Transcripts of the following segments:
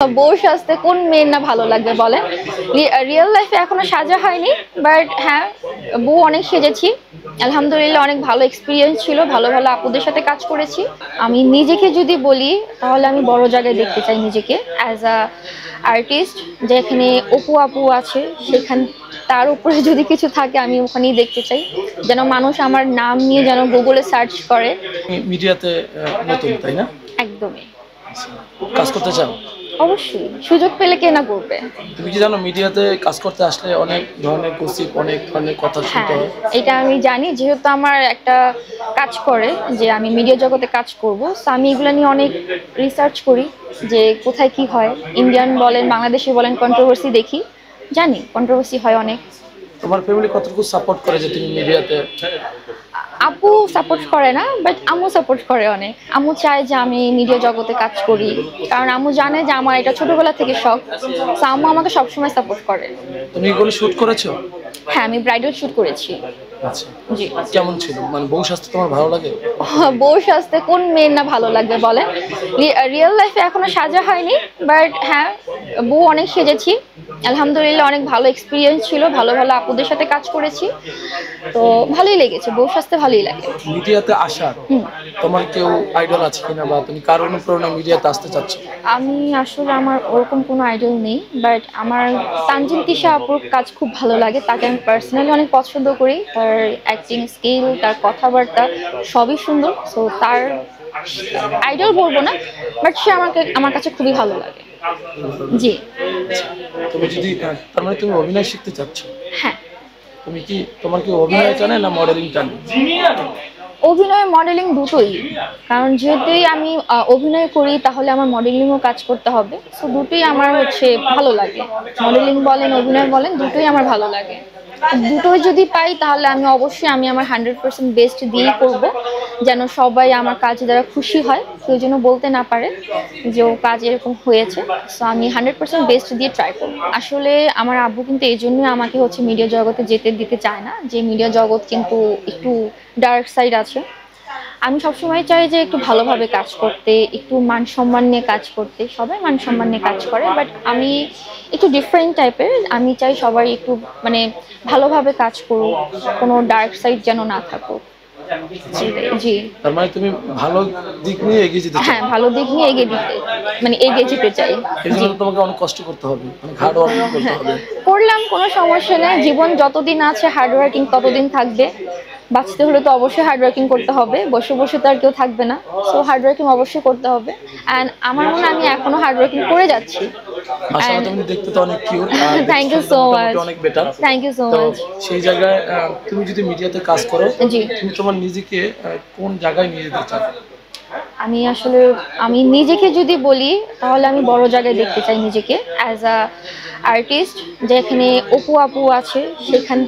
বউ সাজতে কোন মেয়ের না ভালো লাগবে বলেন। রিয়েল লাইফে এখনো সাজা হয়নি, বাট হ্যাঁ, বউ অনেক সেজেছি। আলহামদুলিল্লাহ, অনেক ভালো এক্সপিরিয়েন্স ছিল, ভালো ভালো আপুদের সাথে কাজ করেছি। আমি নিজেকে যদি বলি তাহলে আমি বড় জায়গায় দেখতে চাই নিজেকে অ্যাজ আ আর্টিস্ট। যেখানে অপু আপু আছে সেখান তার উপরে যদি কিছু থাকে আমি ওখানেই দেখতে চাই, যেন মানুষ আমার নাম নিয়ে যেন গুগলে সার্চ করে। মিডিয়াতে নতুন, তাই না? একদমই। কাজ করতে চাও? অবশ্যই, সুযোগ পেলে কে না করবে। তুমি কি জানো মিডিয়াতে কাজ করতে আসলে অনেক ধরনের গসিপ, অনেক ধরনের কথা শুনতে হ্যাঁ, হয়? এটা আমি জানি, যেহেতু আমার একটা কাজ করে যে আমি মিডিয়া জগতে কাজ করব, সো আমি এগুলো নিয়ে অনেক রিসার্চ করি যে কোথায় কি হয়। ইন্ডিয়ান বলেন, বাংলাদেশি বলেন, কন্ট্রোভার্সি দেখি, জানি কন্ট্রোভার্সি হয় অনেক। তোমার ফ্যামিলি কতটুকু সাপোর্ট করে যে তুমি মিডিয়াতে? আপু সাপোর্ট করে না, বাট আম্মু সাপোর্ট করে অনেক। আম্মু চায় যে আমি মিডিয়া জগতে কাজ করি, কারণ আম্মু জানে যে আমার এটা ছোটবেলা থেকে শখ। সো আম্মু আমাকে সবসময় সাপোর্ট করে। তুমি কি কোনো শুট করেছো? হ্যাঁ, আমি ব্রাইডাল শুট করেছি। আচ্ছা, জি। কেমন ছিল? মানে বউ সাজতে তোমার ভালো লাগে? বউ সাজতে কোন মেয়ের না ভালো লাগবে বলেন। রিয়েল লাইফে এখনো সাজা হয়নি, বাট হ্যাঁ, বউ অনেক সেজেছি। আলহামদুলিল্লাহ, অনেক ভালো এক্সপিরিয়েন্স ছিল, ভালো ভালো আপুদের সাথে কাজ করেছি। তো ভালোই লেগেছে, বউ সাজতে ভালোই লাগে। মিডিয়াতে আসার তোমার কেউ আইডল আছে কিনা, বা তুমি কার অনুপ্রেরণায় মিডিয়াতে আসতে চাচ্ছ? আমি আসলে আমার ওরকম কোনো আইডল নেই, বাট আমার তানজিন তিশা আপুর কাজ খুব ভালো লাগে। তাকে আমি পার্সোনালি অনেক পছন্দ করি। তার অ্যাক্টিং স্কিল, তার কথাবার্তা সবই সুন্দর। সো তার আইডল বলবো না, বাট সে আমার কাছে খুবই ভালো লাগে। জি। তুমি যদি তার মানে তুমি অভিনয় শিখতে চাচ্ছ? হ্যাঁ। তোমার কি অভিনয় টানে না মডেলিং টানে? অভিনয় মডেলিং দুটোই, কারণ যেহেতুই আমি অভিনয় করি তাহলে আমার মডেলিংও কাজ করতে হবে। সো দুটোই আমার ভালো লাগে। মডেলিং বলেন, অভিনয় বলেন, দুটোই আমার ভালো লাগে। দুটোই যদি পাই তাহলে আমি অবশ্যই আমার 100% বেস্ট দিয়েই করব, যেন সবাই আমার কাজ দ্বারা খুশি হয়, কেউ যেন বলতে না পারে যে ও কাজ এরকম হয়েছে। সো আমি 100% বেস্ট দিয়ে ট্রাই করব। আসলে আমার আব্বু কিন্তু এই জন্যই আমাকে মিডিয়া জগতে যেতে দিতে চায় না, যে মিডিয়া জগৎ কিন্তু একটু ডার্ক সাইড আছে। আমি সবসময় চাই যে একটু ভালোভাবে কাজ করতে, একটু মান সম্মান নিয়ে কাজ করতে। সবাই মান সম্মান নিয়ে কাজ করে, বাট আমি একটু ডিফারেন্ট টাইপের। আমি চাই সবাই একটু মানে ভালোভাবে কাজ করুক, কোনো ডার্ক সাইড যেন না থাকুক। জি। তার মানে তুমি ভালো দিক নিয়ে এগিয়ে যেতে চাও? হ্যাঁ, ভালো দিক নিয়ে এগিয়ে যেতে চাই। এই জন্য তোমাকে অনেক কষ্ট করতে হবে, অনেক হার্ড ওয়ার্ক করতে হবে। করলাম, কোনো সমস্যা নেই। জীবন যতদিন আছে হার্ড ওয়ার্কিং ততদিন থাকবে। বাঁচতে হলে তো অবশ্যই হার্ড ওয়ার্কিং করতে হবে, বসে বসে তো আর কেউ থাকবে না। সো হার্ড ওয়ার্কিং অবশ্যই করতে হবে। অ্যান্ড আমার মনে হয় আমি এখনো হার্ড ওয়ার্কিং করে যাচ্ছি। মাশাআল্লাহ, তুমি দেখতে তো অনেক cute. Thank you so much. অনেক বেটার। থ্যাংক ইউ সো তো মাচ। সেই জায়গায় তুমি যদি মিডিয়াতে কাজ করো, জি। তুমি তোমার নিজেকে কোন জায়গায় নিয়ে যেতে চাও? আমি নিজেকে যদি বলি তাহলে আমি বড় জায়গায় দেখতে চাই নিজেকে অ্যাজ আ আর্টিস্ট। যেখানে অপু আপু আছে সেখান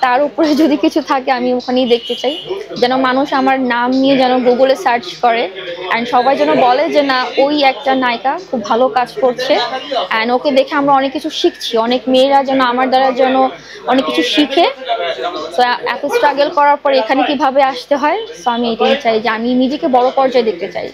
তার উপরে যদি কিছু থাকে আমি ওখানেই দেখতে চাই, যেন মানুষ আমার নাম নিয়ে যেন গুগলে সার্চ করে, অ্যান্ড সবাই যেন বলে যে না, ওই একটা নায়িকা খুব ভালো কাজ করছে, অ্যান্ড ওকে দেখে আমরা অনেক কিছু শিখছি। অনেক মেয়েরা যেন আমার দ্বারা যেন অনেক কিছু শিখে। সো এত স্ট্রাগল করার পর এখানে কিভাবে আসতে হয়, সো আমি এটাই চাই যে আমি নিজেকে বড় পর্যায়ে দেখতে চাই।